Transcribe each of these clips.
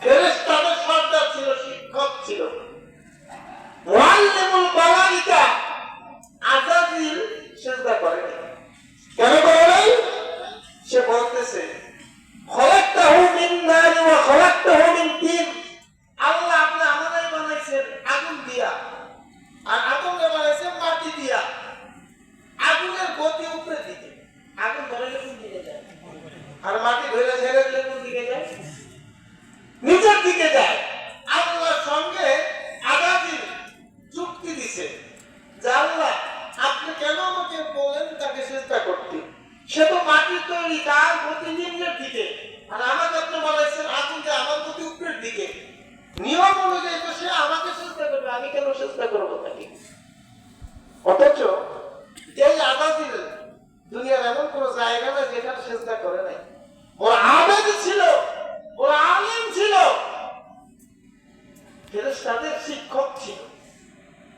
ফেরেশতাদের সর্দার ছিল, শিক্ষক ছিল। মুআল্লিমুল মালাইকা আযাজিল সিজদা করে নাই। কেন করে নাই? সে বলতেছে খলাকতাহু মিন নার ওয়া খলাকতাহু মিন তিন। আল্লাহ আপনি আমাদের বানাইছেন আগুন দিয়া, আর আদমকে বানাইছেন মাটি দিয়া। আগুনের গতি উপরে দিকে, আগুন ধরে কোন দিকে যায়, আর মাটি ধরে ছেড়ে দিলে কোন দিকে যায়? নিচের দিকে যায়। আল্লাহর সঙ্গে আযাজিল চুক্তি দিছে যে আল্লাহ আপনি কেন আমাকে বলেন তাকে সিজদা করতে? সে তো মাটির তৈরি, তার গতি নিম্নের দিকে, আর আমাকে আপনি বলেছেন আগুন যে আমার গতি উপরের দিকে। নিয়ম অনুযায়ী তো সে আমাকে সিজদা করবে, আমি কেন সিজদা করবো তাকে? অথচ এই আযাজিল দুনিয়ার এমন কোন জায়গা না যেখানে সিজদা করে নাই। ওর আবেদ ছিল, ওর আলিম ছিল, ফেরেশতাদের শিক্ষক ছিল,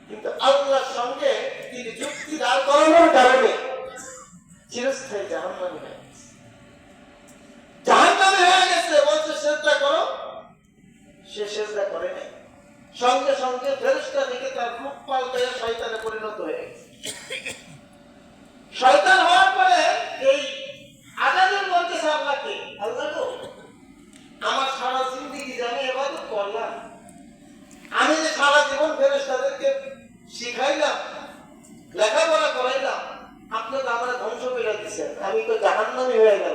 কিন্তু আল্লাহর সঙ্গে তিনি যুক্তি দাঁড় করানোর কারণে চিরস্থায়ী জাহান্নামী হয়ে গেছে। জাহান্নামী হয়ে গেছে। বলছে সিজদা করো, সে সিজদা করে নাই। সঙ্গে সঙ্গে ফেরেশতা থেকে তার রূপ পাল্টে শয়তানে পরিণত হয়ে গেছে। শয়তান হওয়ার পরে এই আযাজিল বলতেছে আল্লাহকে, আল্লাহ গো আমার সারা জিন্দেগি যে আমি ইবাদত করলাম, আমি যে সারা জীবন ফেরেশতাদেরকে শিখাইলাম, লেখাপড়া করাইলাম, আপনি তো আমার ধ্বংস করে দিচ্ছেন, আমি তো জাহান্নামী হয়ে গেলাম।